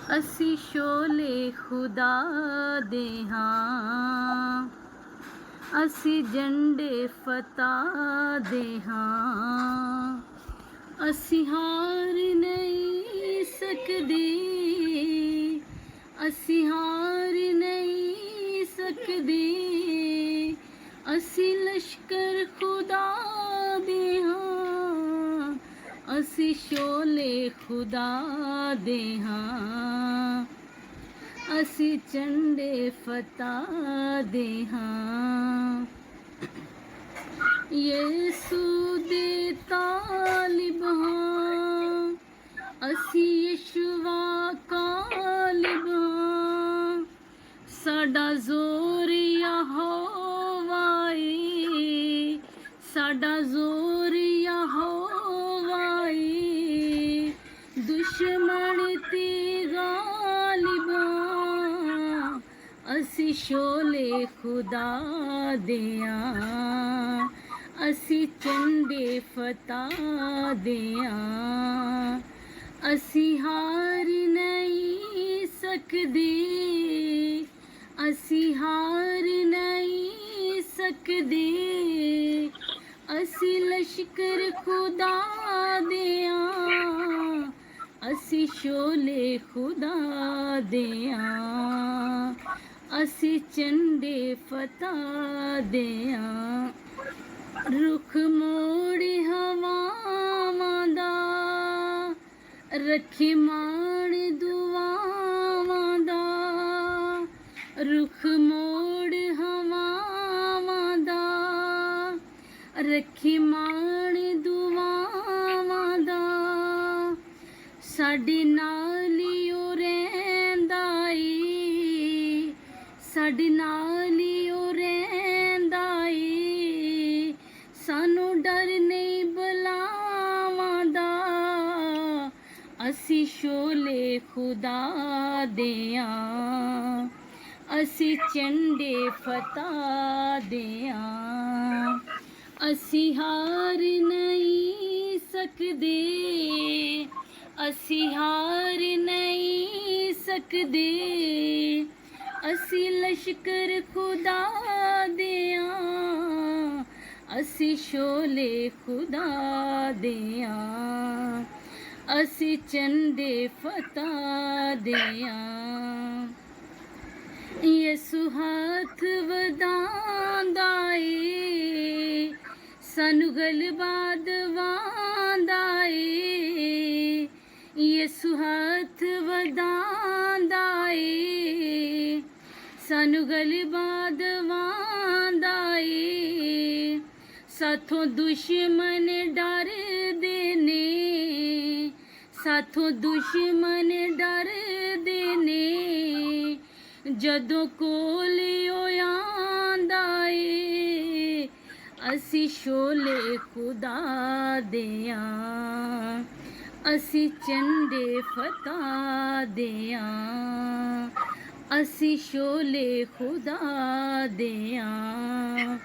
ਅਸੀਂ ਸ਼ੋਲੇ ਖੁਦਾ ਦੇ ਹਾਂ, ਅਸੀਂ ਝੰਡੇ ਫਤਿਹ ਦੇ ਹਾਂ। ਅਸੀਂ ਹਾਰ ਨਹੀਂ ਸਕਦੇ, ਅਸੀਂ ਹਾਰ ਨਹੀਂ ਸਕਦੇ। ਅਸੀਂ ਲਸ਼ਕਰ ਖੁਦਾ ਦੇ ਹਾਂ, ਅਸੀਂ ਸ਼ੋਲੇ ਖੁਦਾ ਦੇ ਹਾਂ, ਅਸੀਂ ਝੰਡੇ ਫਤਿਹ ਦੇ ਹਾਂ। ਯਿਸੂ ਦੇ ਤਾਲਿਬ ਹਾਂ, ਅਸੀਂ ਯਿਸ਼ਵਾ ਕਾਲਿਬ ਹਾਂ। ਸਾਡਾ ਜ਼ੋਰ ਯਹੋਵਾ ਏ, ਸਾਡਾ ਜ਼ੋਰ ਯਹੋਵਾ ਏ। ਦੁਸ਼ਮਣ ਤੇ ਗਾਲਿਬ ਹਾਂ, ਅਸੀਂ ਸ਼ੋਲੇ ਖੁਦਾ ਦੇ ਹਾਂ, ਅਸੀਂ ਝੰਡੇ ਫਤਿਹ ਦੇ ਹਾਂ। ਅਸੀਂ ਹਾਰ ਨਹੀਂ ਸਕਦੇ, ਅਸੀਂ ਹਾਰ ਨਹੀਂ ਸਕਦੇ। ਅਸੀਂ ਲਸ਼ਕਰ ਖੁਦਾ ਦੇ ਹਾਂ, ਅਸੀਂ ਸ਼ੋਲੇ ਖੁਦਾ ਦੇ ਹਾਂ, ਅਸੀਂ ਝੰਡੇ ਫਤਿਹ ਦੇ ਹਾਂ। ਰੁਖ ਮੋੜ ਹਵਾਵਾਂ ਦਾ, ਰੱਖੀ ਮਾਣ ਦੁਆਵਾਂ ਦਾ। ਰੁਖ ਮੋੜ ਹਵਾਵਾਂ ਦਾ, ਰੱਖੀ ਮਾਣ ਦੁਆਵਾਂ ਦਾ। ਸਾਡੇ ਨਾਲ ਈ ਓ ਰਹਿੰਦਾ ਏ, ਸਾਡੇ ਨਾਲ ਈ ਓ ਰਹਿੰਦਾ ਏ। ਸਾਨੂੰ ਡਰ ਨਹੀਂ ਬਲਾਵਾਂ ਦਾ, ਅਸੀਂ ਸ਼ੋਲੇ ਖੁਦਾ ਦੇ ਹਾਂ, ਅਸੀਂ ਝੰਡੇ ਫਤਿਹ ਦੇ ਹਾਂ। ਅਸੀਂ ਹਾਰ ਨਹੀਂ ਸਕਦੇ, ਅਸੀਂ ਹਾਰ ਨਹੀਂ ਸਕਦੇ। ਅਸੀਂ ਲਸ਼ਕਰ ਖੁਦਾ ਦੇ ਹਾਂ, ਅਸੀਂ ਸ਼ੋਲੇ ਖੁਦਾ ਦੇ ਹਾਂ, ਅਸੀਂ ਝੰਡੇ ਫਤਿਹ ਦੇ ਹਾਂ। ਯਿਸੂ ਹੱਥ ਵਧਾਉਂਦਾ ਏ, ਸਾਨੂੰ ਗਲਬਾ ਦਵਾਉਂਦਾ ਏ। ਯਿਸੂ ਹੱਥ ਵਧਾਉਂਦਾ ਏ, ਸਾਨੂੰ ਗਲਬਾ ਦਵਾਉਂਦਾ ਏ। ਸਾਥੋਂ ਦੁਸ਼ਮਣ ਡਰਦੇ ਨੇ, ਸਾਥੋਂ ਦੁਸ਼ਮਣ ਡਰਦੇ ਨੇ। ਜਦੋਂ ਕੋਲ ਓ ਆਂਦਾ ਏ, ਅਸੀਂ ਸ਼ੋਲੇ ਖੁਦਾ ਦੇ ਹਾਂ, ਅਸੀਂ ਝੰਡੇ ਫਤਿਹ ਦੇ ਹਾਂ, ਅਸੀਂ ਸ਼ੋਲੇ ਖੁਦਾ ਦੇ ਹਾਂ,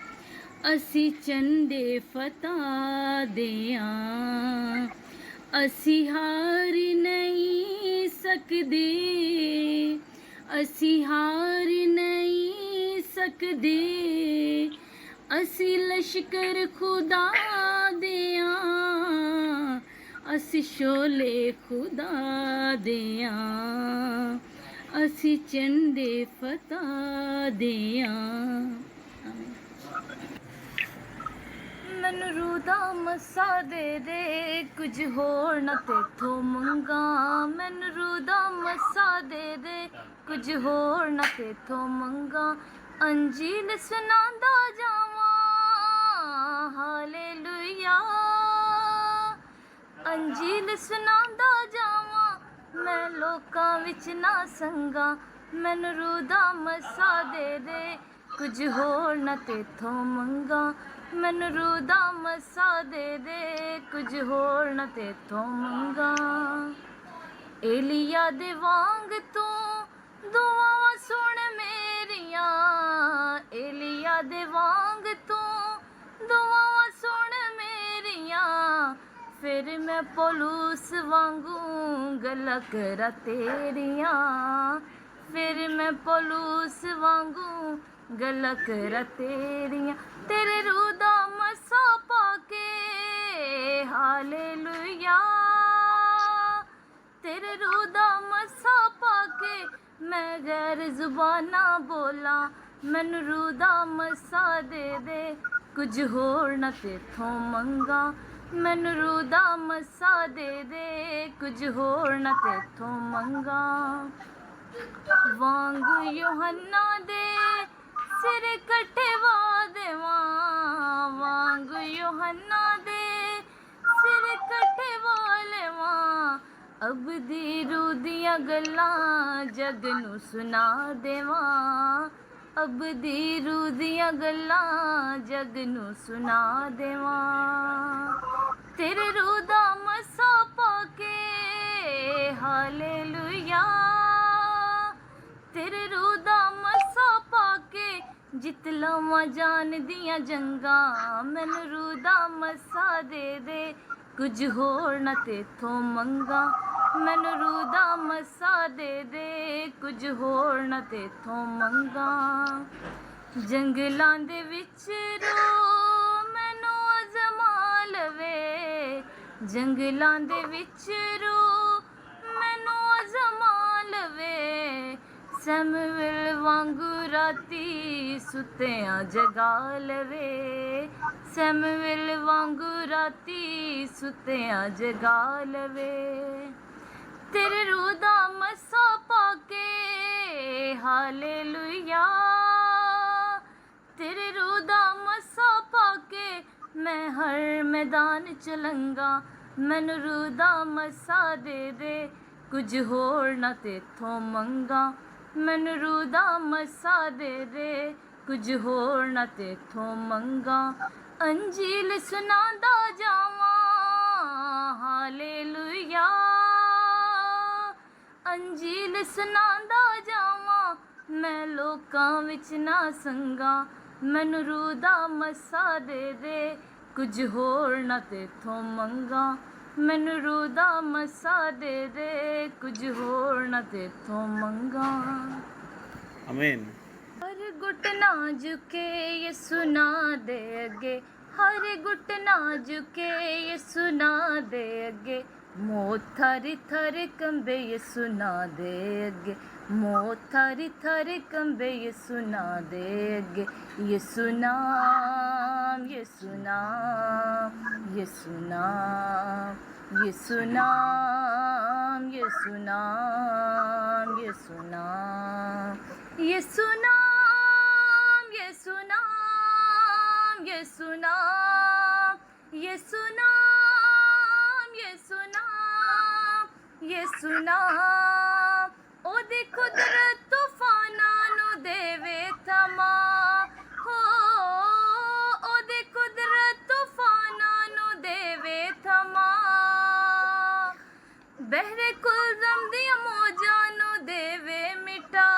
ਅਸੀਂ ਝੰਡੇ ਫਤਿਹ ਦੇ ਹਾਂ। ਅਸੀਂ ਹਾਰ ਨਹੀਂ ਸਕਦੇ, ਅਸੀਂ ਹਾਰ ਨਹੀਂ ਸਕਦੇ। ਅਸੀਂ ਲਸ਼ਕਰ ਖੁਦਾ ਦੇ ਹਾਂ, ਅਸੀਂ ਸ਼ੋਲੇ ਖੁਦਾ ਦੇ ਹਾਂ, ਅਸੀਂ ਝੰਡੇ ਫਤਿਹ ਦੇ ਹਾਂ। ਮੈਨੂੰ ਰੂਹ ਦਾ ਮੱਸਾ ਦੇ ਦੇ, ਕੁਝ ਹੋਰ ਨਾ ਤੇਥੋਂ ਮੰਗਾ। ਮੈਨੂੰ ਰੂਹ ਦਾ ਮੱਸਾ ਦੇ ਦੇ, ਕੁਝ ਹੋਰ ਨਾ ਤੇਥੋਂ ਮੰਗਾ। ਅੰਜੀਲ ਸੁਣਾਉਂਦਾ ਜਾਵਾਂ, ਹਾਲੇਲੂਇਆ। ਅੰਜੀਲ ਸੁਣਾਉਂਦਾ ਜਾਵਾਂ, ਮੈਂ ਲੋਕਾਂ ਵਿੱਚ ਨਾ ਸੰਗਾ। ਮੈਨੂੰ ਰੂਹ ਦਾ ਮੱਸਾ ਦੇ ਦੇ, ਕੁਝ ਹੋਰ ਨਾ ਤੇਥੋਂ ਮੰਗਾ। ਮੈਨੂੰ ਰੂਹ ਦਾ ਮੱਸਾ ਦੇ ਦੇ, ਕੁਝ ਹੋਰ ਨਾ ਤੇਥੋਂ ਮੰਗਾ। ਏਲੀਆ ਦੇ ਵਾਂਗ ਤੂੰ ਦੁਆਵਾਂ ਸੁਣ ਮੇਰੀਆਂ, ਏਲੀਆ ਦੇ ਵਾਂਗ ਤੂੰ ਦੁਆਵਾਂ ਸੁਣ ਮੇਰੀਆਂ। ਫਿਰ ਮੈਂ ਪੁਲਿਸ ਵਾਂਗੂ ਗੱਲਾਂ ਕਰਾਂ ਤੇਰੀਆਂ, ਫਿਰ ਮੈਂ ਪੁਲਿਸ ਵਾਂਗੂ ਗੱਲਾਂ ਕਰਾਂ ਤੇਰੀਆਂ, ਤੇਰੇ ਰੂਹ ਦਾ ਮਸਾ ਪਾ ਕੇ ਹਾਲੇਲੂਇਆ, ਤੇਰੇ ਰੂਹ ਦਾ ਮਸਾ ਪਾ ਕੇ ਮੈਂ ਗੈਰ ਜ਼ੁਬਾਨਾਂ ਬੋਲਾਂ, ਮੈਨੂੰ ਰੂਹ ਦਾ ਮਸਾ ਦੇ ਦੇ, ਕੁਝ ਹੋਰ ਨਾ ਤੇਥੋਂ ਮੰਗਾ, ਮੈਨੂੰ ਰੂਹ ਦਾ ਮਸਾ ਦੇ ਦੇ, ਕੁਝ ਹੋਰ ਨਾ ਤੇਥੋਂ ਮੰਗਾ। ਵਾਂਗ ਯੋਹੰਨਾ ਦੇ ਸਿਰ ਕਟਵਾ ਦੇਵਾਂ, ਵਾਂਗ ਯੋਹੰਨਾ ਦੇ ਸਿਰ ਕਟਵਾ ਲਵਾਂ, ਅਬ ਦੀ ਰੂਹ ਦੀਆਂ ਗੱਲਾਂ ਜਗ ਨੂੰ ਸੁਣਾ ਦੇਵਾਂ, ਅਬ ਦੀ ਰੂਹ ਦੀਆਂ ਗੱਲਾਂ ਜਗ ਨੂੰ ਸੁਣਾ ਦੇਵਾਂ, ਤੇਰੇ ਰੂਹ ਦਾ ਮਸਾ ਪਾ ਕੇ ਹਾਲੇਲੂਇਆ, ਤੇਰੇ ਰੂਹ ਦਾ ਮਸਾ ਪਾ ਕੇ ਜਿੱਤ ਲਵਾਂ ਜਾਨ ਦੀਆਂ ਜੰਗਾਂ, ਮੈਨੂੰ ਰੂਹ ਦਾ ਮਸਾ ਦੇ ਦੇ, ਕੁਝ ਹੋਰ ਨਾ ਤੇਥੋਂ ਮੰਗਾ, ਮੈਨੂੰ ਰੂਹ ਦਾ ਮਸਾ ਦੇ ਦੇ, ਕੁਝ ਹੋਰ ਨਾ ਤੇਥੋਂ ਮੰਗਾ। ਜੰਗਲਾਂ ਦੇ ਵਿੱਚ ਰੂਹ ਮੈਨੂੰ ਅਜ਼ਮਾ ਲਵੇ, ਜੰਗਲਾਂ ਦੇ ਵਿੱਚ ਰੂਹ ਮੈਨੂੰ ਅਜ਼ਮਾ ਲਵੇ, ਸੈਮੂਅਲ ਵਾਂਗੂ ਰਾਤੀ ਸੁੱਤਿਆਂ ਜਗਾ ਲਵੇ, ਸੈਮੂਅਲ ਵਾਂਗੂ ਰਾਤੀ ਸੁੱਤਿਆਂ ਜਗਾ ਲਵੇ, ਤੇਰੇ ਰੂਹ ਦਾ ਮਸਾ ਪਾ ਕੇ ਹਾਲੇਲੂਇਆ, ਤੇਰੇ ਰੂਹ ਦਾ ਮਸਾ ਪਾ ਕੇ ਮੈਂ ਹਰ ਮੈਦਾਨ ਚਲੰਗਾ, ਮੈਨੂੰ ਰੂਹ ਦਾ ਮਸਾ ਦੇ ਦੇ, ਕੁਝ ਹੋਰ ਨਾ ਤੇਥੋਂ ਮੰਗਾ, ਮੈਨੂੰ ਰੂਹ ਦਾ ਮਸਾ ਦੇ ਦੇ, ਕੁਝ ਹੋਰ ਨਾ ਤੇਥੋਂ ਮੰਗਾ। ਅੰਜੀਲ ਸੁਣਾਉਂਦਾ ਜਾਵਾਂ ਹਾਲੇਲੂਇਆ, ਅੰਜੀਲ ਸੁਣਾਉਂਦਾ ਜਾਵਾਂ, ਮੈਂ ਲੋਕਾਂ ਵਿੱਚ ਨਾ ਸੰਗਾ, ਮੈਨੂੰ ਰੂਹ ਦਾ ਮਸਾ ਦੇ ਦੇ, ਕੁਝ ਹੋਰ ਨਾ ਤੇਥੋਂ ਮੰਗਾ, ਮੈਨੂੰ ਰੂਹ ਦਾ ਮਸਾ ਦੇ ਦੇ, ਕੁਝ ਹੋਰ ਨਾ ਤੇਥੋਂ ਮੰਗਾ। ਆਮੀਨ। ਹਰ ਗੁੱਟ ਨਾ ਝੁਕੇ ਯਿਸੂ ਨਾਂ ਦੇ ਅੱਗੇ, ਹਰ ਗੁੱਟ ਨਾ ਝੁਕੇ ਯਿਸੂ ਨਾਂ ਦੇ ਅੱਗੇ, ਮੌਤ ਥਰ ਥਰ ਕੰਬੇ ਯਿਸੂ ਨਾਂ ਦੇ ਅੱਗੇ, ਮੌਤ ਥਰ ਥਰ ਕੰਬੇ ਯਿਸੂ ਨਾਂ ਦੇ ਅੱਗੇ, ਯਿਸੂ ਨਾਮ ਯਿਸੂ ਨਾਮ ਯਿਸੂ ਨਾਮ ਯਿਸੂ ਨਾਮ ਯਿਸੂ ਨਾਮ ਯਿਸੂ ਨਾਮ ਯਿਸੂ ਨਾਮ ਯਿਸੂ ਨਾਮ ਯਿਸੂ ਨਾਮ ਯਿਸੂ ਨਾਮ ਯਿਸੂ ਨਾਮ ਯਿਸੂ ਨਾਮ, ਉਹਦੀ ਕੁਦਰਤ ਤੂਫਾਨਾਂ ਨੂੰ ਦੇਵੇ ਥਮਾ, ਹੋ ਉਹਦੀ ਕੁਦਰਤ ਤੂਫਾਨਾਂ ਨੂੰ ਦੇਵੇ ਥਮਾ, ਬਹਿਰੇ ਕੁਲਜ਼ਮ ਦੀਆਂ ਮੌਜਾਂ ਨੂੰ ਦੇਵੇ ਮਿਟਾ,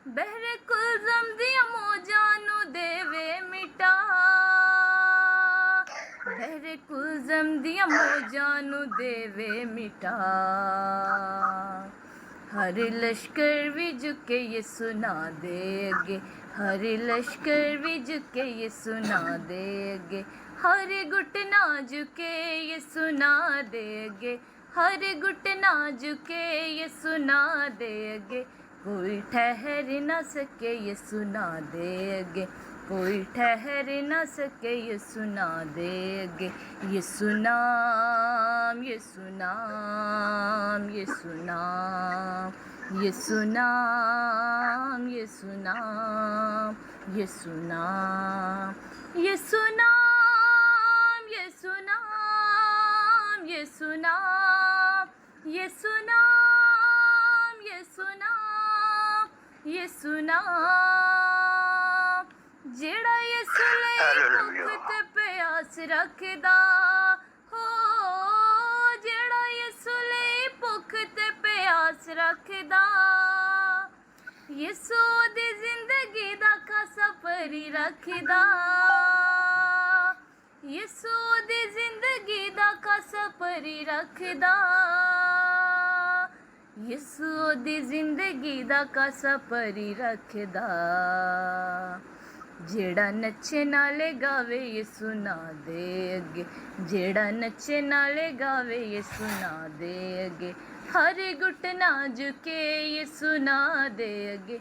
ਬਹਿਰੇ ਕੁਲਜ਼ਮ ਦੀਆਂ ਮੌਜਾਂ ਨੂੰ ਦੇਵੇ ਮਿਟਾ, ਬਹਿਰੇ ਕੁਲਜ਼ਮ ਦੀਆਂ ਮੌਜਾਂ ਨੂੰ ਦੇਵੇ ਮਿਟਾ, ਹਰ ਲਸ਼ਕਰ ਵੀ ਝੁਕੇ ਯਿਸੂ ਨਾਂ ਦੇ ਅੱਗੇ, ਹਰ ਲਸ਼ਕਰ ਵੀ ਝੁਕੇ ਯਿਸੂ ਨਾਂ ਦੇ ਅੱਗੇ, ਹਰ ਗੁੱਟ ਨਾ ਝੁਕੇ ਯਿਸੂ ਨਾਂ ਦੇ ਅੱਗੇ, ਹਰ ਗੁੱਟ ਨਾ ਝੁਕੇ ਯਿਸੂ ਨਾਂ ਦੇ ਅੱਗੇ, ਕੋਈ ਠਹਿਰ ਨਾ ਸਕੇ ਯਿਸੂ ਨਾਂ ਦੇ ਅੱਗੇ, ਕੋਈ ਠਹਿਰ ਨਾ ਸਕੇ ਯਿਸੂ ਨਾਂ ਦੇ ਅੱਗੇ, ਯਿਸੂ ਨਾਮ ਯਿਸੂ ਨਾਮ ਯਿਸੂ ਨਾਮ ਯਿਸੂ ਨਾਮ ਯਿਸੂ ਨਾਮ ਯਿਸੂ ਨਾਮ ਯਿਸੂ ਨਾਮ ਯਿਸੂ ਨਾਮ ਯਿਸੂ ਨਾਮ ਯਿਸੂ ਨਾਮ ਯਿਸੂ ਨਾਮ ਯਿਸੂ ਨਾਮ, ਜਿਹੜਾ ਯਿਸੂ ਲਈ ਭੁੱਖ ਤੇ ਪਿਆਸ ਰੱਖਦਾ, ਹੋ ਜਿਹੜਾ ਯਿਸੂ ਲਈ ਭੁੱਖ ਤੇ ਪਿਆਸ ਰੱਖਦਾ, ਯਿਸੂ ਦੀ ਜ਼ਿੰਦਗੀ ਦਾ ਖਾਸਾ ਪਰੀ ਰੱਖਦਾ, ਯਿਸੂ ਦੀ ਜ਼ਿੰਦਗੀ ਦਾ ਕਾਸਾ ਭਰੀ ਰੱਖਦਾ, ਯਿਸੂ ਦੀ ਜ਼ਿੰਦਗੀ ਦਾ ਕਾਸਾ ਭਰੀ ਰੱਖਦਾ, ਜਿਹੜਾ ਨੱਚੇ ਨਾਲੇ ਗਾਵੇ ਯਿਸੂ ਨਾਂ ਦੇ ਅੱਗੇ, ਜਿਹੜਾ ਨੱਚੇ ਨਾਲੇ ਗਾਵੇ ਯਿਸੂ ਨਾਂ ਦੇ ਅੱਗੇ, ਹਰ ਘੁਟਨਾ ਝੁਕੇ ਯਿਸੂ ਨਾਂ ਦੇ ਅੱਗੇ,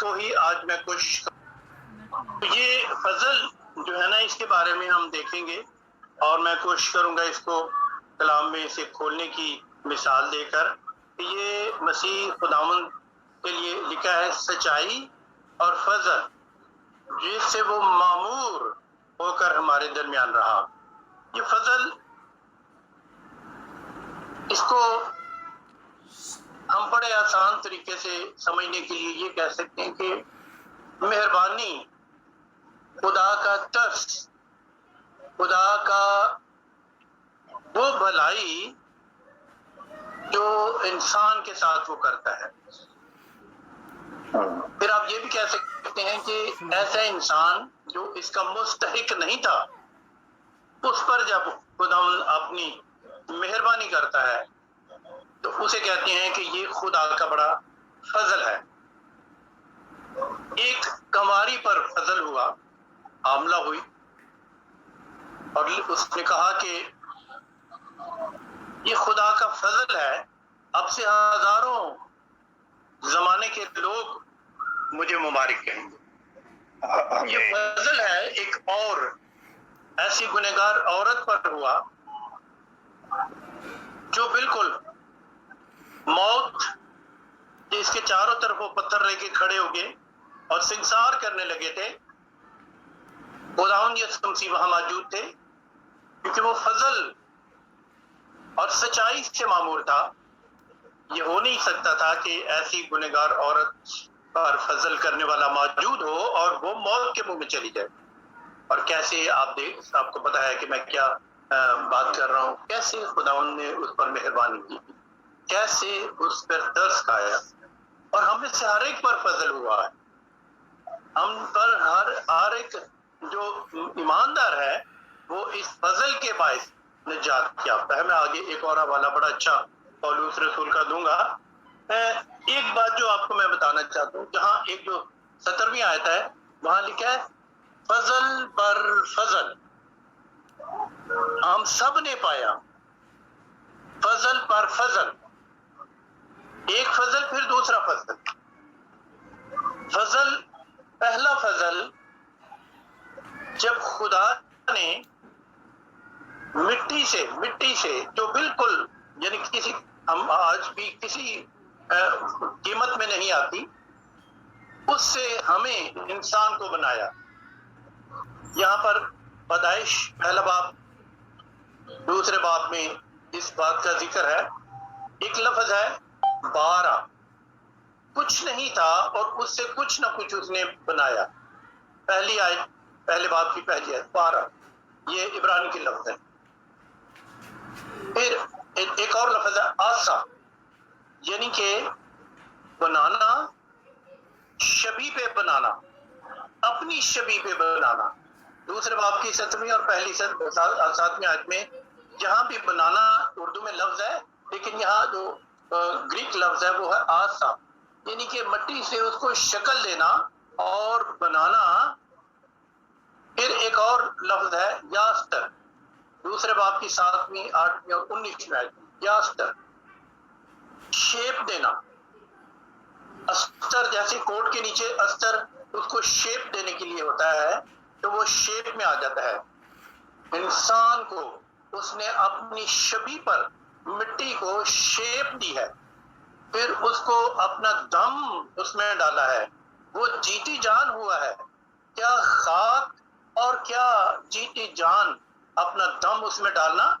کو ہی آج میں کوشش یہ فضل جو ہے نا اس کے بارے میں ہم دیکھیں گے اور میں کوشش کروں گا اس کو کلام میں اسے کھولنے کی مثال دے کر کہ یہ مسیح خداوند کے لیے لکھا ہے سچائی اور فضل جس سے وہ معمور ہو کر ہمارے درمیان رہا. یہ فضل اس کو ہم بڑے آسان طریقے سے سمجھنے کے لیے یہ کہہ سکتے ہیں کہ مہربانی، خدا کا ترس، خدا کا وہ بھلائی جو انسان کے ساتھ وہ کرتا ہے. پھر آپ یہ بھی کہہ سکتے ہیں کہ ایسا انسان جو اس کا مستحق نہیں تھا، اس پر جب خدا اپنی مہربانی کرتا ہے تو اسے کہتے ہیں کہ یہ خدا کا بڑا فضل ہے. ایک کنواری پر فضل ہوا، حاملہ ہوئی اور اس نے کہا کہ یہ خدا کا فضل ہے، اب سے ہزاروں زمانے کے لوگ مجھے مبارک کہیں گے. یہ فضل ہے ایک اور ایسی گنہگار عورت پر ہوا جو بالکل موت جس کے چاروں طرف وہ پتھر لے کے کھڑے ہو گئے اور سنسار کرنے لگے تھے. خداوند یسوع مسیح وہاں موجود تھے کیونکہ وہ فضل اور سچائی سے معمور تھا. یہ ہو نہیں سکتا تھا کہ ایسی گنہگار عورت پر فضل کرنے والا موجود ہو اور وہ موت کے منہ میں چلی جائے. اور کیسے آپ کو پتا ہے کہ میں کیا بات کر رہا ہوں، کیسے خداوند نے اس پر مہربانی کی، کیسے اس پر ترس کھایا اور ہم میں سے ہر ایک پر فضل ہوا ہے. ہم پر ہر ایک جو ایماندار ہے وہ اس فضل کے باعث نجات یافتہ ہے. میں آگے ایک اور حوالہ بڑا اچھا پولس رسول کا دوں گا. ایک بات جو آپ کو میں بتانا چاہتا ہوں، جہاں ایک جو 17ویں آیت ہے وہاں لکھا ہے فضل پر فضل ہم سب نے پایا، فضل پر فضل، ایک فضل پھر دوسرا فضل. فضل پہلا فضل جب خدا نے مٹی سے جو بالکل یعنی کسی ہم آج بھی کسی قیمت میں نہیں آتی، اس سے ہمیں انسان کو بنایا. یہاں پر پیدائش پہلا باب دوسرے باب میں اس بات کا ذکر ہے. ایک لفظ ہے بارہ، کچھ نہیں تھا اور اس سے کچھ نہ کچھ اس نے بنایا. پہلی آیت پہلے باب کی پہلی آیت بارہ، یہ عبرانی کی لفظ ہے. پھر ایک اور لفظ ہے آسا، یعنی کہ بنانا، شبیہ پہ بنانا، اپنی شبیہ پہ بنانا. دوسرے باب کی 7ویں اور پہلی 7ویں آیت میں جہاں بھی بنانا اردو میں لفظ ہے، لیکن یہاں جو گریک لفظ ہے وہ ہے آسا، یعنی کہ مٹی سے اس کو شکل دینا اور بنانا. پھر ایک اور لفظ ہے یاستر، دوسرے باب کی 7ویں 8ویں اور 19ویں آیت میں یاستر، شیپ دینا. استر جیسے کوٹ کے نیچے استر اس کو شیپ دینے کے لیے ہوتا ہے تو وہ شیپ میں آ جاتا ہے. انسان کو اس نے اپنی شبیہ پر مٹی کو شیپ دی ہے، پھر اس کو اپنا دم اس میں ڈالا ہے، وہ جیتی جان ہوا ہے. کیا خاک اور کیا جیتی جان، اپنا دم اس میں ڈالنا،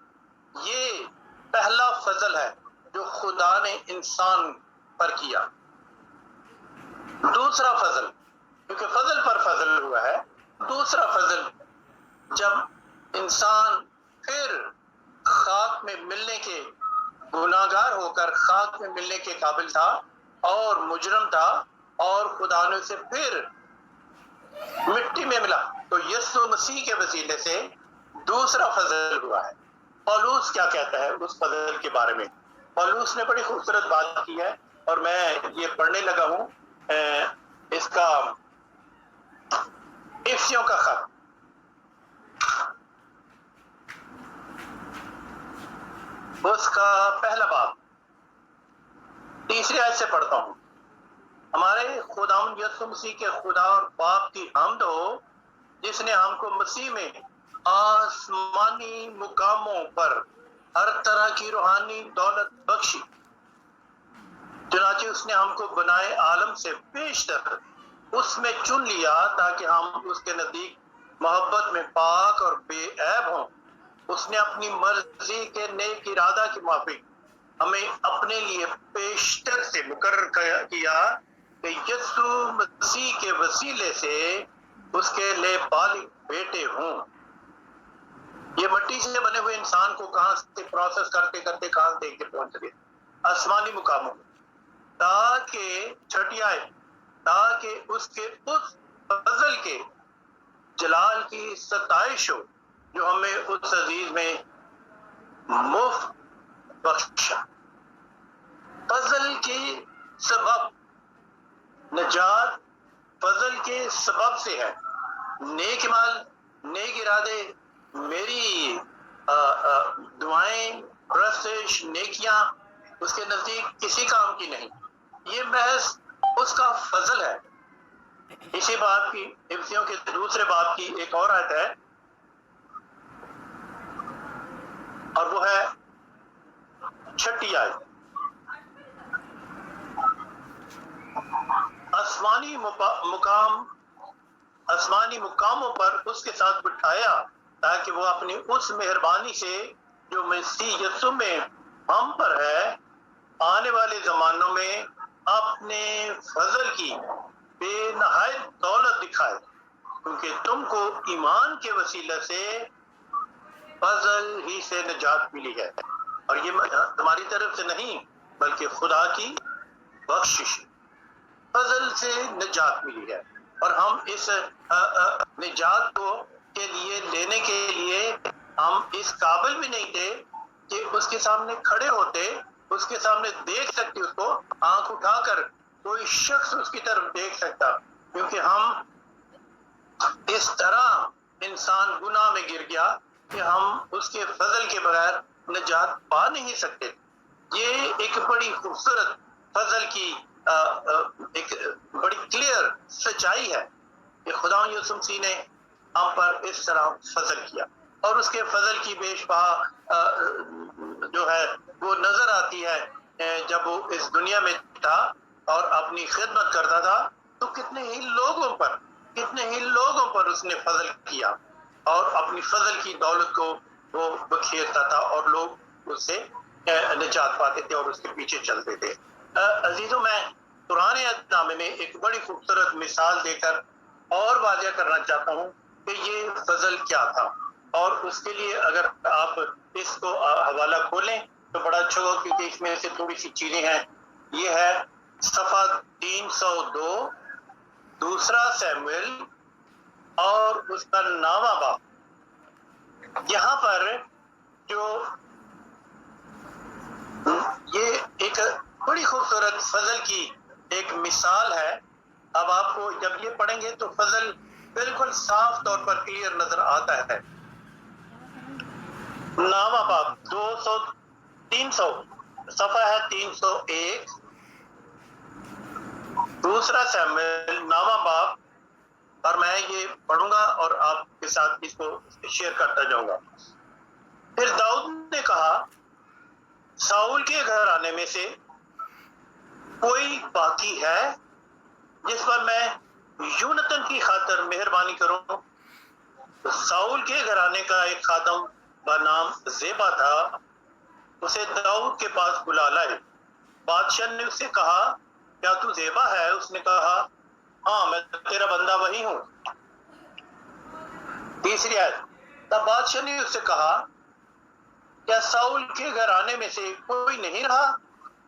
یہ پہلا فضل ہے جو خدا نے انسان پر کیا. دوسرا فضل، کیونکہ فضل پر فضل ہوا ہے، دوسرا فضل جب انسان پھر خاک میں ملنے کے گناہگار ہو کر خاک میں ملنے کے قابل تھا اور مجرم تھا اور خدا نے اسے پھر مٹی میں ملا تو یسوع مسیح کے وسیلے سے دوسرا فضل ہوا ہے. پولس کیا کہتا ہے اس فضل کے بارے میں؟ پولس نے بڑی خوبصورت بات کی ہے اور میں یہ پڑھنے لگا ہوں اس کا افسیوں کا خط. اس کا پہلا باب 3 آیت سے پڑھتا ہوں. ہمارے خداوند یسوع مسیح کے خدا اور باپ کی حمد ہو جس نے ہم کو مسیح میں آسمانی مقاموں پر ہر طرح کی روحانی دولت بخشی، چنانچہ اس نے ہم کو بنائے عالم سے بیشتر اس میں چن لیا تاکہ ہم اس کے نزدیک محبت میں پاک اور بے عیب ہوں۔ اس نے اپنی مرضی کے نیک ارادہ کے موافق ہمیں اپنے لیے بیشتر سے مقرر کیا کہ یسوع مسیح کے وسیلے سے اس کے لئے بالغ بیٹے ہوں۔ یہ مٹی سے بنے ہوئے انسان کو کہاں سے پروسیس کرتے کرتے کہاں سے کے پہنچ گئے آسمانی مقاموں میں، تاکہ چھٹی آئے تاکہ اس کے اس فضل کے جلال کی ستائش ہو جو ہمیں اس عزیز میں مفت بخشا۔ فضل کے سبب نجات فضل کے سبب سے ہے۔ نیک مال، نیک ارادے، میری دعائیں، پرستش، نیکیاں اس کے نزدیک کسی کام کی نہیں، یہ محض اس کا فضل ہے۔ اسی بات کی افسیوں کے دوسرے باب کی ایک اور آیت ہے اور وہ ہے 6 آیت۔ آسمانی مقاموں پر اس کے ساتھ بٹھایا تاکہ وہ اپنی اس مہربانی سے جو مسیح یسوع میں ہم پر ہے آنے والے زمانوں میں اپنے فضل کی بے نہایت دولت دکھائے، کیونکہ تم کو ایمان کے وسیلے سے فضل ہی سے نجات ملی ہے، اور یہ تمہاری طرف سے نہیں بلکہ خدا کی بخشش، فضل سے نجات ملی ہے۔ اور ہم اس نجات کو کے لیے لینے کے لیے ہم اس قابل بھی نہیں تھے کہ اس کے سامنے کھڑے ہوتے، اس کے سامنے دیکھ سکتے، اس کو آنکھ اٹھا کر کوئی شخص اس کی طرف دیکھ سکتا، کیونکہ ہم اس طرح انسان گناہ میں گر گیا کہ ہم اس کے فضل کے بغیر نجات پا نہیں سکتے۔ یہ ایک بڑی خوبصورت فضل کی ایک بڑی کلیئر سچائی ہے کہ خدا یسوع مسیح نے ہم پر اس طرح فضل کیا، اور اس کے فضل کی بیش بہا جو ہے وہ نظر آتی ہے جب وہ اس دنیا میں تھا اور اپنی خدمت کرتا تھا تو کتنے ہی لوگوں پر اس نے فضل کیا اور اپنی فضل کی دولت کو وہ بکھیرتا تھا اور لوگ اس سے نجات پاتے تھے اور اس کے پیچھے چلتے تھے۔ عزیزوں، میں پرانے عہد نامے میں ایک بڑی خوبصورت مثال دے کر اور واضح کرنا چاہتا ہوں کہ یہ فضل کیا تھا، اور اس کے لیے اگر آپ اس کو حوالہ کھولیں تو بڑا اچھا ہوگا، کیونکہ اس میں سے تھوڑی سی چیزیں ہیں۔ یہ ہے صفحہ 302 دوسرا سیموئیل اور اس کا 9واں باب۔ یہاں پر جو یہ ایک بڑی خوبصورت فضل کی ایک مثال ہے۔ اب آپ کو جب یہ پڑھیں گے تو فضل بالکل صاف طور پر کلیئر نظر آتا ہے۔ 9واں باب 300 صفحہ ہے 301 دوسرا سیموئیل 9واں باب، اور میں یہ پڑھوں گا اور آپ کے ساتھ اس کو شیئر کرتا جاؤں گا۔ پھر داؤد نے کہا، ساؤل کے گھرانے میں سے کوئی باقی ہے جس پر میں یونتن کی خاطر مہربانی کروں؟ ساؤل کے گھرانے کا ایک خادم بنام زیبا تھا، اسے داؤد کے پاس بلا لائے۔ بادشاہ نے اس سے کہا، کیا تو زیبا ہے؟ اس نے کہا، ہاں میں تیرا بندہ وہی ہوں۔ تیسری آیت، تب بادشاہ نے اس سے کہا، کیا ساؤل کے گھرانے میں سے کوئی نہیں رہا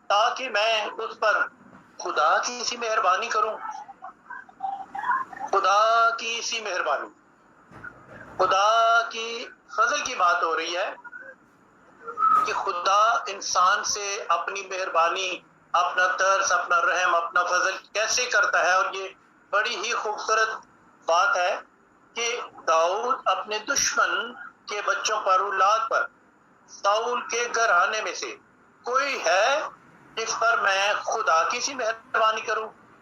تاکہ میں اس پر خدا کی سی مہربانی کروں؟ خدا کی سی مہربانی، خدا کی فضل کی بات ہو رہی ہے کہ خدا انسان سے اپنی مہربانی، اپنا ترس، اپنا رحم، اپنا فضل کیسے کرتا ہے۔ اور یہ بڑی ہی خوبصورت بات ہے کہ داؤد اپنے دشمن کے بچوں پر، اولاد پر، ساؤل کے گھرانے میں سے کوئی ہے جس پر میں خدا کی سی مہربانی کروں۔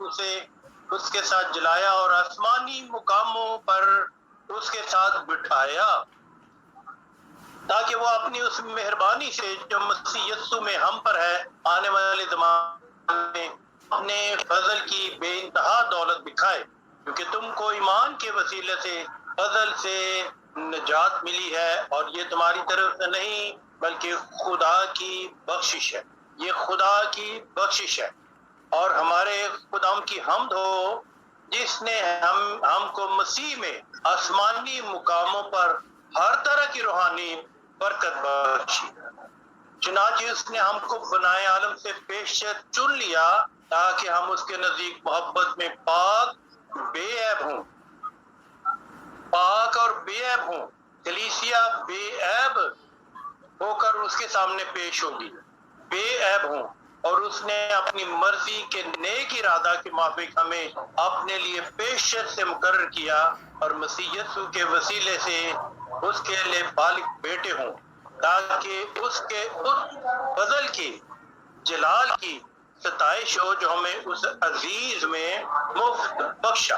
اسے اس کے ساتھ جلایا اور آسمانی مقاموں پر اس کے ساتھ بٹھایا، تاکہ وہ اپنی اس مہربانی سے جو مسیح یسوع میں ہم پر ہے آنے والے زمانے میں اپنے فضل کی بے انتہا دولت دکھائے، کیونکہ تم کو ایمان کے وسیلے سے فضل سے نجات ملی ہے، اور یہ تمہاری طرف سے نہیں بلکہ خدا کی بخشش ہے۔ یہ خدا کی بخشش ہے، اور ہمارے خدا کی حمد ہو جس نے ہم کو مسیح میں آسمانی مقاموں پر ہر طرح کی روحانی برکت بخشی، چنانچہ اس نے ہم کو بنائے عالم سے پیشتر چن لیا تاکہ ہم اس کے نزدیک محبت میں پاک بے عیب ہوں، پاک اور بے عیب ہوں۔ کلیسیا بے عیب ہو کر اس کے سامنے پیش ہوگی، بے عیب ہوں، اور اس نے اپنی مرضی کے نیک ارادہ کے موافق ہمیں اپنے لیے پیشتر سے مقرر کیا، اور مسیح یسوع کے وسیلے سے اس کے لیے بالغ بیٹے ہوں، تاکہ اس کے اس فضل کی جلال کی ستائش ہو جو ہمیں اس عزیز میں مفت بخشا،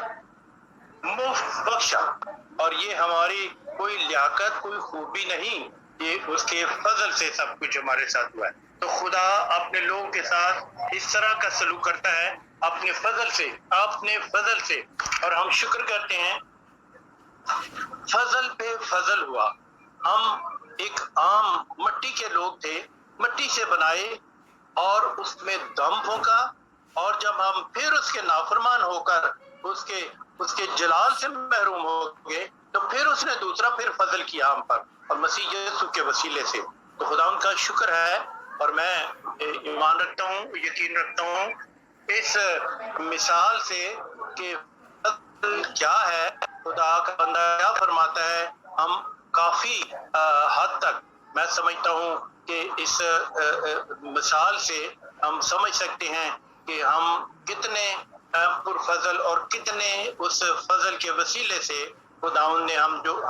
اور یہ ہماری کوئی لیاقت کوئی خوبی نہیں، یہ اس کے فضل سے سب کچھ ہمارے ساتھ ہوا ہے۔ تو خدا اپنے لوگوں کے ساتھ اس طرح کا سلوک کرتا ہے اپنے فضل سے، اور ہم شکر کرتے ہیں فضل پہ فضل ہوا۔ ہم ایک عام مٹی کے لوگ تھے، مٹی سے بنائے اور اس میں دم پھونکا، اور جب ہم پھر اس کے نافرمان ہو کر اس کے جلال سے محروم ہو گئے تو پھر اس نے دوسرا فضل کیا ہم پر، اور مسیح یسوع کے وسیلے سے۔ تو خدا ان کا شکر ہے، اور میں ایمان رکھتا ہوں، یقین رکھتا ہوں اس مثال سے کہ فضل کیا ہے، خدا کا بندہ کیا فرماتا ہے، ہم کافی حد تک میں سمجھتا ہوں کہ اس مثال سے ہم سمجھ سکتے ہیں کہ ہم کتنے پرفضل اور کتنے اس فضل کے وسیلے سے خداوند نے جو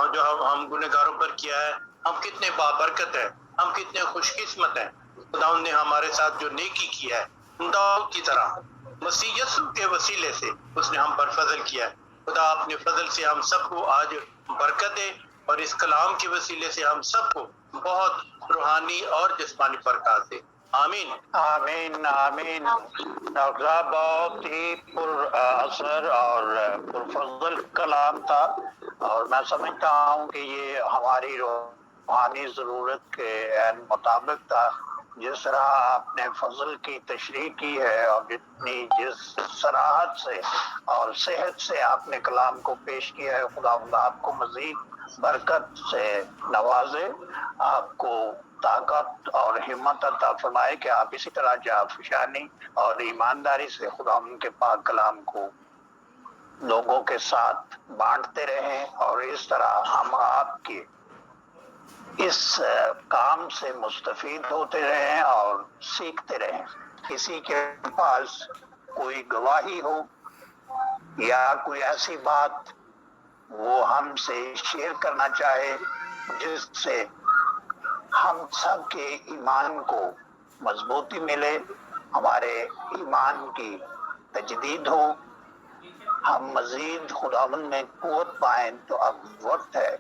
ہم گنہگاروں پر کیا ہے، ہم کتنے بابرکت ہیں، ہم کتنے خوش قسمت ہیں۔ خداوند نے ہمارے ساتھ جو نیکی کیا ہے داؤد کی طرح مسیح یسوع کے وسیلے سے اس نے ہم پر فضل کیا ہے۔ خدا اپنے فضل سے ہم سب کو آج برکت دے، اور اس کلام کے وسیلے سے ہم سب کو بہت روحانی اور جسمانی برکات دے۔ آمین آمین آمین۔ ڈاکٹر صاحب بہت ہی پر اثر اور پرفضل کلام تھا، اور میں سمجھتا ہوں کہ یہ ہماری روحانی ضرورت کے عین مطابق تھا۔ جس طرح آپ نے فضل کی تشریح کی ہے اور جس صراحت سے اور صحت سے آپ نے کلام کو پیش کیا ہے، خداوند آپ کو مزید برکت سے نوازے، آپ کو طاقت اور ہمت عطا فرمائے کہ آپ اسی طرح جافشانی اور ایمانداری سے خداوند کے پاک کلام کو لوگوں کے ساتھ بانٹتے رہیں، اور اس طرح ہم آپ کے اس کام سے مستفید ہوتے رہیں اور سیکھتے رہیں۔ کسی کے پاس کوئی گواہی ہو یا کوئی ایسی بات وہ ہم سے شیئر کرنا چاہے جس سے ہم سب کے ایمان کو مضبوطی ملے، ہمارے ایمان کی تجدید ہو، ہم مزید خداوند میں قوت پائیں، تو اب وقت ہے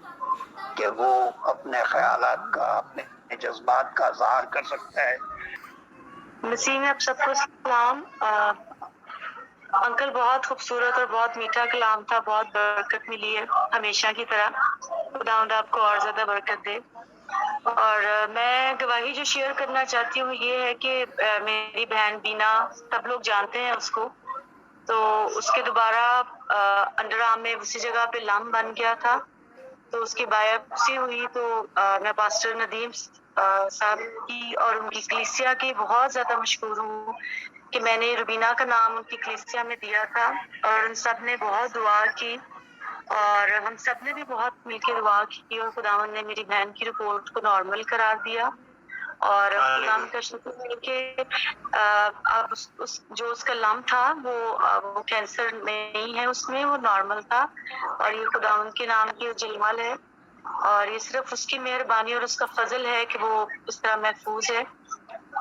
کہ وہ اپنے خیالات کا، اپنے جذبات کا اظہار کر سکتا ہے۔ مسیح میں آپ سب کو سلام۔ انکل بہت خوبصورت اور بہت میٹھا کلام تھا، بہت برکت ملی ہے ہمیشہ کی طرح۔ خداوند آپ کو اور زیادہ برکت دے۔ اور میں گواہی جو شیئر کرنا چاہتی ہوں یہ ہے کہ میری بہن بینا، سب لوگ جانتے ہیں اس کو، تو اس کے دوبارہ انڈر آرم میں اسی جگہ پہ لم بن گیا تھا، تو اس کی بایوپسی ہوئی، تو میں پاسٹر ندیم صاحب کی اور ان کی کلیسیا کی بہت زیادہ مشکور ہوں کہ میں نے روبینہ کا نام ان کی کلیسیا میں دیا تھا، اور ان سب نے بہت دعا کی، اور ہم سب نے بھی بہت مل کے دعا کی، اور خداوند نے میری بہن کی رپورٹ کو نارمل قرار دیا، اور خداوند کا شکر ہے کہ اب جو اس کا لم تھا وہ کینسر نہیں ہے، اس میں وہ نارمل تھا، اور یہ خداوند کے نام کی جلمل ہے، اور یہ صرف اس کی مہربانی اور اس کا فضل ہے کہ وہ اس طرح محفوظ ہے۔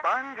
5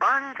5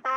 2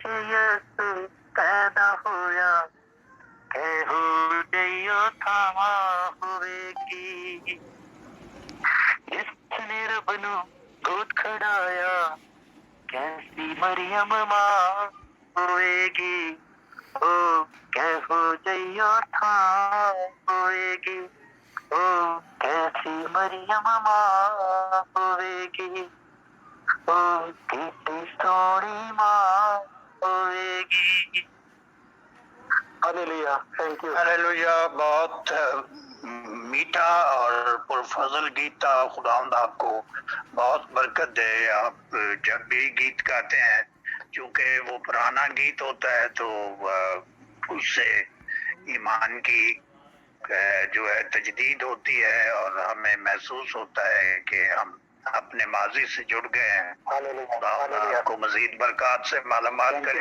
کہ یسو پیدا ہویا کہ ہو جائیو تھا ہوئے گی جس نے رب نو گود کھڑایا کیسی مریم ماں ہوئے گی او کہ ہو جائیو تھا ہوئے گی او کیسی مریم ماں ہوئے گی او کتنی سونی ماں ہوئے گی. Hallelujah, thank you. ہاللویا، بہت میٹھا اور پرفضل گیت تھا. خداوند آپ کو بہت برکت دے. آپ جب بھی گیت گاتے ہیں چونکہ وہ پرانا گیت ہوتا ہے تو اس سے ایمان کی جو ہے تجدید ہوتی ہے اور ہمیں محسوس ہوتا ہے کہ ہم اپنے ماضی سے جڑ گئے ہیں. خداوند آپ کو مزید برکات سے مالا مال کرے.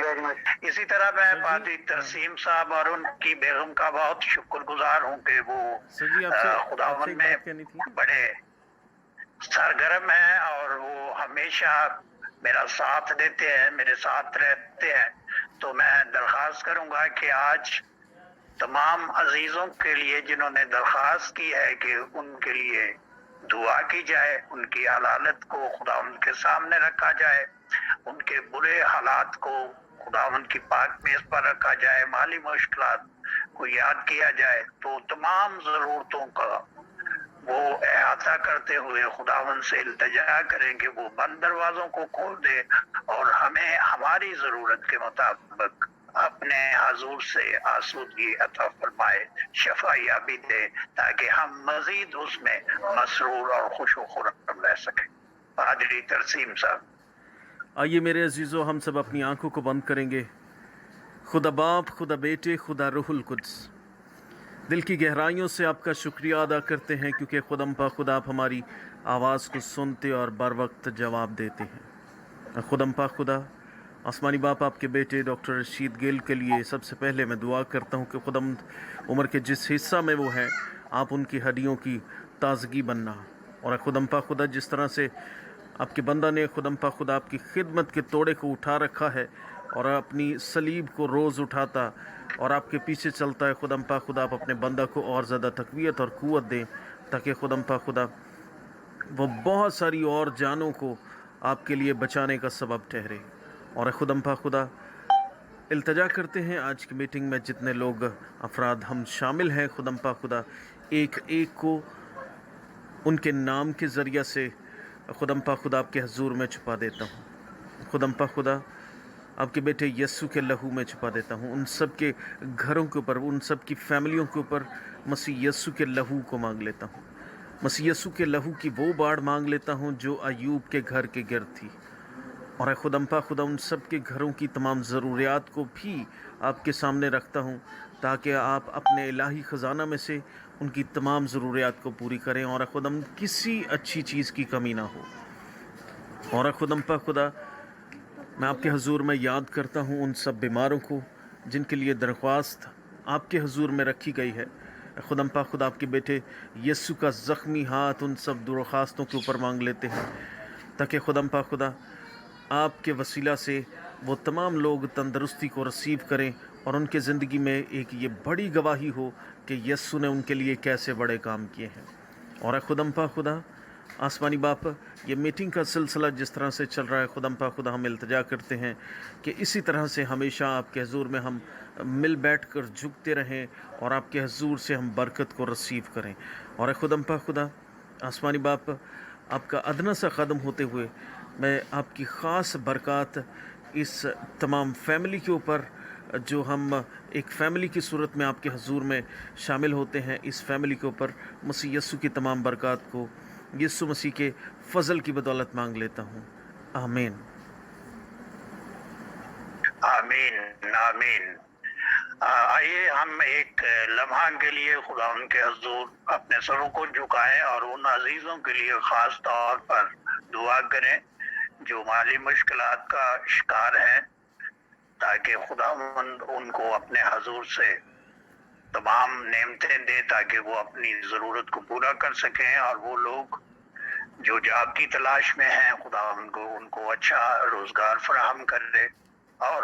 اسی طرح میں پادری ترسیم صاحب اور ان کی بیگم کا بہت شکر گزار ہوں کہ وہ سر جی آپ سے خداوند میں بات کرنی تھی. بڑے سرگرم ہیں اور وہ ہمیشہ میرا ساتھ دیتے ہیں، میرے ساتھ رہتے ہیں. تو میں درخواست کروں گا کہ آج تمام عزیزوں کے لیے جنہوں نے درخواست کی ہے کہ ان کے لیے دعا کی جائے، ان کی حالت کو خداوند کے سامنے رکھا جائے، ان کے برے حالات کو خداوند کی پاک میز پر رکھا جائے، مالی مشکلات کو یاد کیا جائے. تو تمام ضرورتوں کا وہ احاطہ کرتے ہوئے خداوند سے التجا کریں کہ وہ بند دروازوں کو کھول دے اور ہمیں ہماری ضرورت کے مطابق اپنے حضور سے آسودگی عطا فرمائے، شفا یابی دے تاکہ ہم مزید اس میں مسرور اور خوش و خرم رہ سکیں. پادری ترسیم صاحب. آئیے میرے عزیزو، ہم سب اپنی آنکھوں کو بند کریں گے. خدا باپ، خدا بیٹے، خدا روح القدس، دل کی گہرائیوں سے آپ کا شکریہ ادا کرتے ہیں کیونکہ خدم پا خدا آپ ہماری آواز کو سنتے اور بر وقت جواب دیتے ہیں. خدم پا خدا، آسمانی باپ آپ کے بیٹے ڈاکٹر رشید گل کے لیے سب سے پہلے میں دعا کرتا ہوں کہ خدم عمر کے جس حصہ میں وہ ہیں آپ ان کی ہڈیوں کی تازگی بننا. اور خدم پا خدا جس طرح سے آپ کے بندہ نے خدم پا خدا آپ کی خدمت کے توڑے کو اٹھا رکھا ہے اور اپنی صلیب کو روز اٹھاتا اور آپ کے پیچھے چلتا ہے، خدم پا خدا آپ اپنے بندہ کو اور زیادہ تقویت اور قوت دیں تاکہ خدم پا خدا وہ بہت ساری اور جانوں کو آپ کے لیے بچانے کا سبب ٹھہرے. اور خدم پا خدا التجا کرتے ہیں آج کی میٹنگ میں جتنے لوگ افراد ہم شامل ہیں، خدم پا خدا ایک ایک کو ان کے نام کے ذریعہ سے خدم پا خدا آپ کے حضور میں چھپا دیتا ہوں. خدم پا خدا آپ کے بیٹے یسوع کے لہو میں چھپا دیتا ہوں. ان سب کے گھروں کے اوپر، ان سب کی فیملیوں کے اوپر مسیح یسوع کے لہو کو مانگ لیتا ہوں. مسیح یسوع کے لہو کی وہ باڑ مانگ لیتا ہوں جو ایوب کے گھر کے گرد تھی. اور اے خدم پا خدا ان سب کے گھروں کی تمام ضروریات کو بھی آپ کے سامنے رکھتا ہوں تاکہ آپ اپنے الہی خزانہ میں سے ان کی تمام ضروریات کو پوری کریں اور اے خدم کسی اچھی چیز کی کمی نہ ہو. اور اے خدم پا خدا میں آپ کے حضور میں یاد کرتا ہوں ان سب بیماروں کو جن کے لیے درخواست آپ کے حضور میں رکھی گئی ہے. خدم پا خدا آپ کے بیٹے یسوع کا زخمی ہاتھ ان سب درخواستوں کے اوپر مانگ لیتے ہیں تاکہ خدم پا خدا آپ کے وسیلہ سے وہ تمام لوگ تندرستی کو رسیو کریں اور ان کے زندگی میں ایک یہ بڑی گواہی ہو کہ یسوع نے ان کے لیے کیسے بڑے کام کیے ہیں. اور اے خدم پا خدا آسمانی باپ، یہ میٹنگ کا سلسلہ جس طرح سے چل رہا ہے خدم پا خدا ہم التجا کرتے ہیں کہ اسی طرح سے ہمیشہ آپ کے حضور میں ہم مل بیٹھ کر جھکتے رہیں اور آپ کے حضور سے ہم برکت کو رسیو کریں. اور اے خدم پا خدا آسمانی باپ، آپ کا ادنا سا قدم ہوتے ہوئے میں آپ کی خاص برکات اس تمام فیملی کے اوپر جو ہم ایک فیملی کی صورت میں آپ کے حضور میں شامل ہوتے ہیں، اس فیملی کے اوپر مسیح یسوع کی تمام برکات کو یسوع مسیح کے فضل کی بدولت مانگ لیتا ہوں. آمین. آمین آمین. آئیے ہم ایک لمحہ کے لیے خدا ان کے حضور اپنے سروں کو جھکائیں اور ان عزیزوں کے لیے خاص طور پر دعا کریں جو مالی مشکلات کا شکار ہیں تاکہ خدا ان کو اپنے حضور سے تمام نعمتیں دے تاکہ وہ اپنی ضرورت کو پورا کر سکیں. اور وہ لوگ جو جاب کی تلاش میں ہیں خدا ان کو اچھا روزگار فراہم کر دے اور